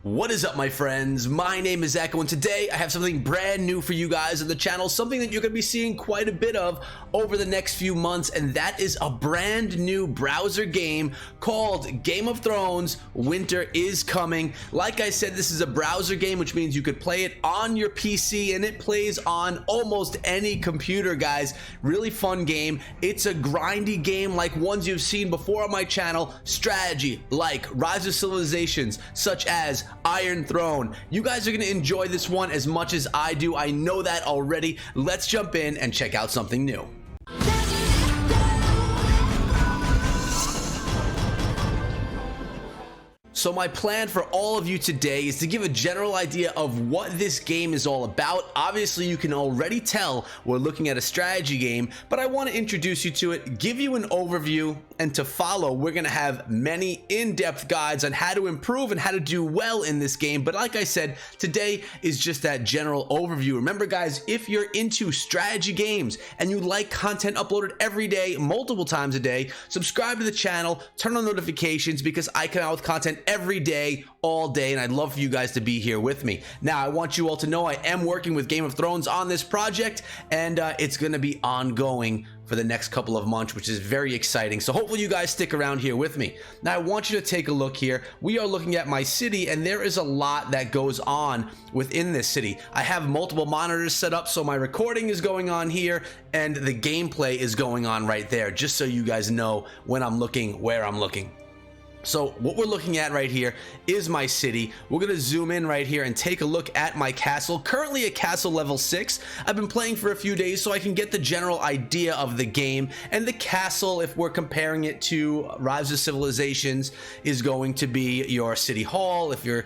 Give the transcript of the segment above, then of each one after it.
What is up, my friends? My name is Echo, and today I have something brand new for you guys on the channel, something that you're going to be seeing quite a bit of over the next few months, and that is a brand new browser game called Game of Thrones Winter is Coming. Like I said, this is a browser game, which means you could play it on your PC, and it plays on almost any computer, guys. Really fun game. It's a grindy game like ones you've seen before on my channel. Strategy like Rise of Civilizations, such as Iron Throne. You guys are going to enjoy this one as much as I do. I know that already. Let's jump in and check out something new. So my plan for all of you today is to give a general idea of what this game is all about. Obviously, you can already tell we're looking at a strategy game, but I want to introduce you to it, give you an overview, and to follow, we're going to have many in-depth guides on how to improve and how to do well in this game. But like I said, today is just that general overview. Remember, guys, if you're into strategy games and you like content uploaded every day, multiple times a day, subscribe to the channel, turn on notifications, because I come out with content every day, all day, and I'd love for you guys to be here with me. Now, I want you all to know I am working with Game of Thrones on this project, and it's going to be ongoing for the next couple of months, which is very exciting. So hopefully you guys stick around here with me. Now, I want you to take a look here. We are looking at my city, and there is a lot that goes on within this city. I have multiple monitors set up, so my recording is going on here, and the gameplay is going on right there, just so you guys know when I'm looking, where I'm looking. So what we're looking at right here is my city. We're going to zoom in right here and take a look at my castle. Currently at castle level 6. I've been playing for a few days so I can get the general idea of the game. And the castle, if we're comparing it to Rise of Civilizations, is going to be your city hall. If you're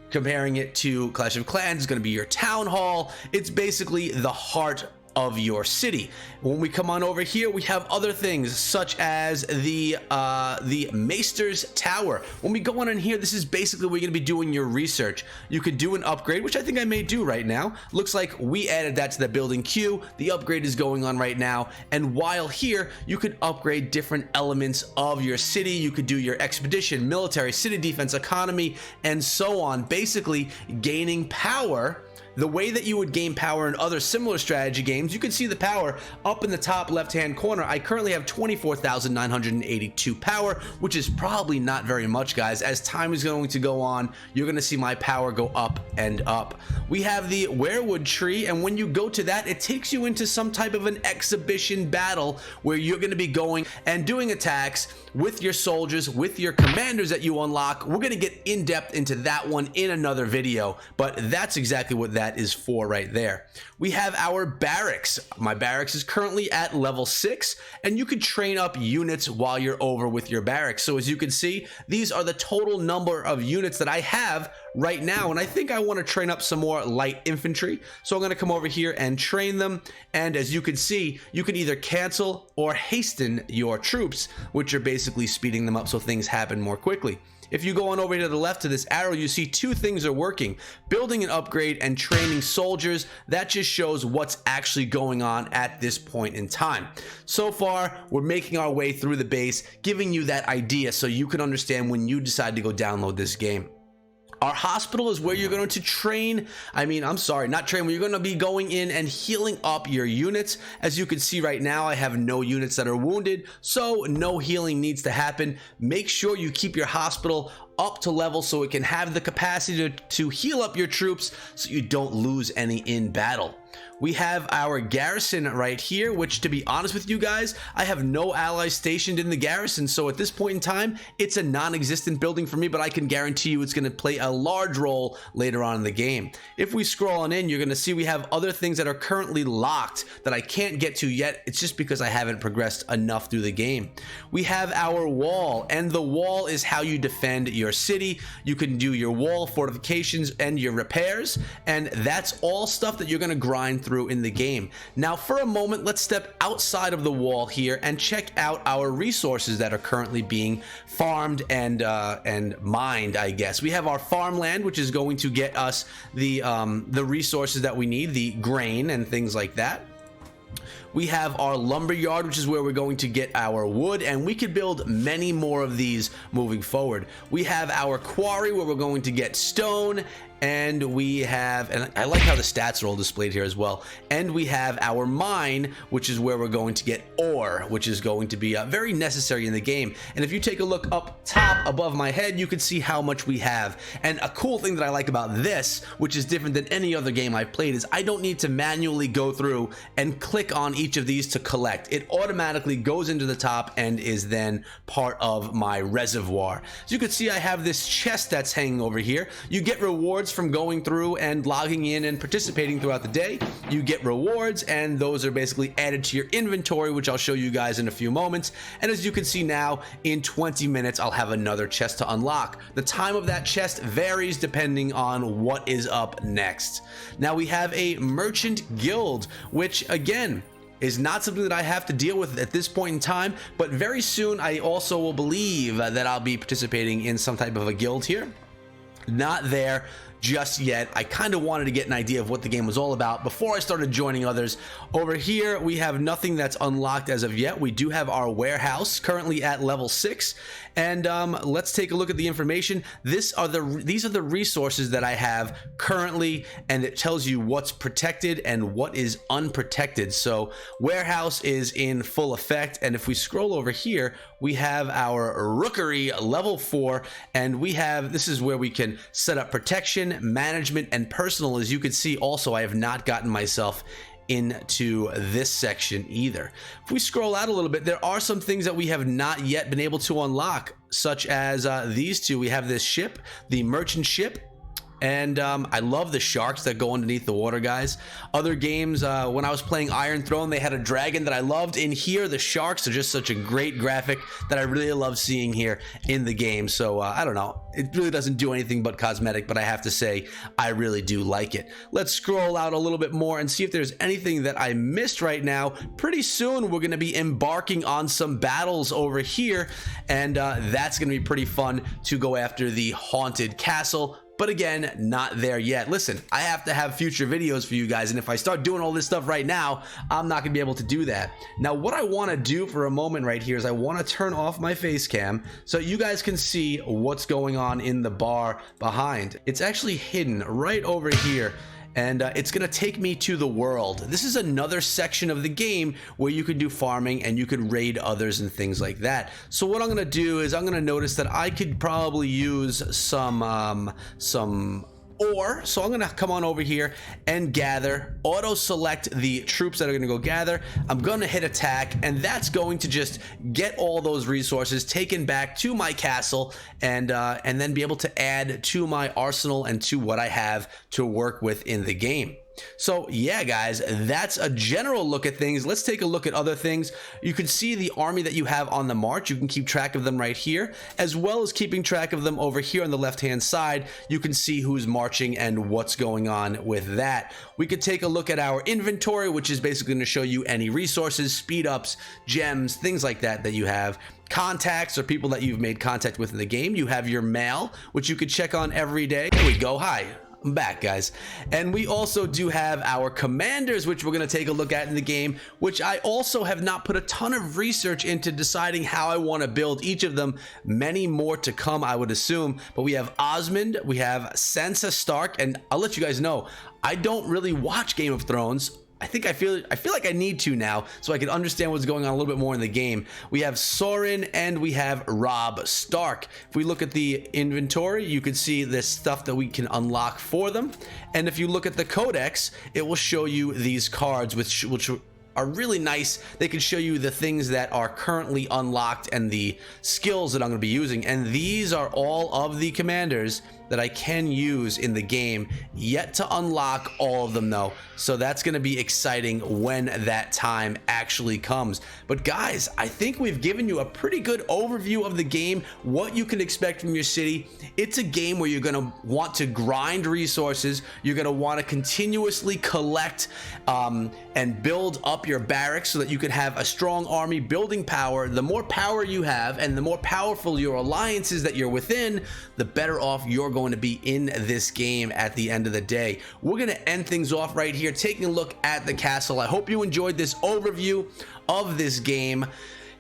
comparing it to Clash of Clans, it's going to be your town hall. It's basically the heart of your city. When we come on over here, we have other things such as the Maester's Tower. When we go on in here, this is basically where you're going to be doing your research. You could do an upgrade, which I think I may do right now. Looks like we added that to the building queue. The upgrade is going on right now, and while here, you could upgrade different elements of your city. You could do your expedition, military, city defense, economy, and so on, basically gaining power the way that you would gain power in other similar strategy games. You can see the power up in the top left hand corner. I currently have 24,982 power, which is probably not very much, guys. As time is going to go on, you're going to see my power go up and up. We have the weirwood tree, and when you go to that, it takes you into some type of an exhibition battle where you're going to be going and doing attacks with your soldiers, with your commanders that you unlock. We're going to get in depth into that one in another video, but that's exactly what that is for right there. We have our barracks. My barracks is currently at level 6, and you could train up units while you're over with your barracks. So as you can see, these are the total number of units that I have right now, and I think I want to train up some more light infantry. So I'm going to come over here and train them, and as you can see, you can either cancel or hasten your troops, which are basically speeding them up so things happen more quickly. If you go on over to the left to this arrow, you see two things are working: building an upgrade and training soldiers. That just shows what's actually going on at this point in time. So far, we're making our way through the base, giving you that idea so you can understand when you decide to go download this game. Our hospital is where you're going to train, where you're going to be going in and healing up your units. As you can see right now, I have no units that are wounded, so no healing needs to happen. Make sure you keep your hospital up to level so it can have the capacity to heal up your troops so you don't lose any in battle. We have our garrison right here, which, to be honest with you guys, I have no allies stationed in the garrison, so at this point in time, it's a non-existent building for me, but I can guarantee you it's going to play a large role later on in the game. If we scroll on in, you're going to see we have other things that are currently locked that I can't get to yet. It's just because I haven't progressed enough through the game. We have our wall, and the wall is how you defend your city. You can do your wall fortifications and your repairs, and that's all stuff that you're going to grind through in the game. Now, for a moment, let's step outside of the wall here and check out our resources that are currently being farmed and mined, I guess. We have our farmland, which is going to get us the resources that we need, the grain and things like that. We have our lumber yard, which is where we're going to get our wood, and we could build many more of these moving forward. We have our quarry where we're going to get stone, and we have, and I like how the stats are all displayed here as well, and we have our mine, which is where we're going to get ore, which is going to be very necessary in the game. And if you take a look up top above my head, you can see how much we have. And a cool thing that I like about this, which is different than any other game I've played, is I don't need to manually go through and click on each of these to collect. It automatically goes into the top and is then part of my reservoir. So you can see I have this chest that's hanging over here. You get rewards from going through and logging in and participating throughout the day. You get rewards, and those are basically added to your inventory, which I'll show you guys in a few moments. And as you can see now, in 20 minutes I'll have another chest to unlock. The time of that chest varies depending on what is up next. Now we have a merchant guild, which again is not something that I have to deal with at this point in time, but very soon I also will believe that I'll be participating in some type of a guild here. Not there just yet. I kind of wanted to get an idea of what the game was all about before I started joining others. Over here we have nothing that's unlocked as of yet. We do have our warehouse currently at level 6, and let's take a look at the information. These are the resources that I have currently, and it tells you what's protected and what is unprotected. So warehouse is in full effect, and if we scroll over here, we have our rookery level 4, and we have, this is where we can set up protection, management, and personal. As you can see, also I have not gotten myself into this section either. If we scroll out a little bit, there are some things that we have not yet been able to unlock, such as these two. We have this ship, the merchant ship, and I love the sharks that go underneath the water, guys. Other games, when I was playing Iron Throne, they had a dragon that I loved. In here, the sharks are just such a great graphic that I really love seeing here in the game. So I don't know, it really doesn't do anything but cosmetic, but I have to say I really do like it. Let's scroll out a little bit more and see if there's anything that I missed right now. Pretty soon we're going to be embarking on some battles over here, and that's going to be pretty fun to go after the haunted castle. But again, not there yet. Listen, I have to have future videos for you guys, and if I start doing all this stuff right now, I'm not gonna be able to do that. Now, what I wanna do for a moment right here is I wanna turn off my face cam so you guys can see what's going on in the bar behind. It's actually hidden right over here, and it's gonna take me to the world. This is another section of the game where you can do farming and you could raid others and things like that. So what I'm gonna do is I'm gonna notice that I could probably use some ore. So I'm gonna come on over here and gather, auto select the troops that are gonna go gather. I'm gonna hit attack, and that's going to just get all those resources taken back to my castle, and then be able to add to my arsenal and to what I have to work with in the game. So yeah, guys, that's a general look at things. Let's take a look at other things. You can see the army that you have on the march. You can keep track of them right here, as well as keeping track of them over here on the left hand side. You can see who's marching and what's going on with that. We could take a look at our inventory, which is basically going to show you any resources, speed ups, gems, things like that that you have. Contacts or people that you've made contact with in the game. You have your mail, which you could check on every day. There we go. Hi, I'm back, guys. And we also do have our commanders, which we're going to take a look at in the game, which I also have not put a ton of research into deciding how I want to build each of them. Many more to come, I would assume. But we have Osmond, we have Sansa Stark, and I'll let you guys know, I don't really watch Game of Thrones. I feel like I need to now, so I can understand what's going on a little bit more in the game. We have Sorin and we have Robb Stark. If we look at the inventory, you can see this stuff that we can unlock for them. And if you look at the codex, it will show you these cards, which are really nice. They can show you the things that are currently unlocked and the skills that I'm going to be using. And these are all of the commanders that I can use in the game, yet to unlock all of them though. So that's going to be exciting when that time actually comes. But guys, I think we've given you a pretty good overview of the game, what you can expect from your city. It's a game where you're going to want to grind resources. You're going to want to continuously collect and build up your barracks so that you can have a strong army building power. The more power you have and the more powerful your alliances that you're within, the better off you're going going to be in this game at the end of the day. We're going to end things off right here, taking a look at the castle. I hope you enjoyed this overview of this game,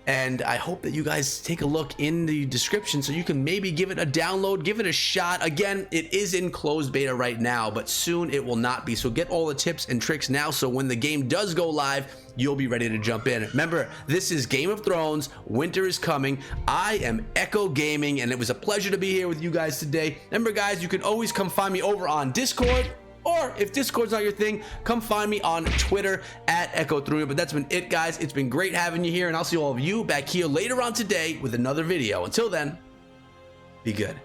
and I hope that you guys take a look in the description so you can maybe give it a download, give it a shot. Again, it is in closed beta right now, but soon it will not be. So get all the tips and tricks now, so when the game does go live, you'll be ready to jump in. Remember, this is Game of Thrones. Winter is coming. I am Echo Gaming, and it was a pleasure to be here with you guys today. Remember, guys, you can always come find me over on Discord, or if Discord's not your thing, come find me on Twitter at Echo3. But that's been it, guys. It's been great having you here, and I'll see all of you back here later on today with another video. Until then, be good.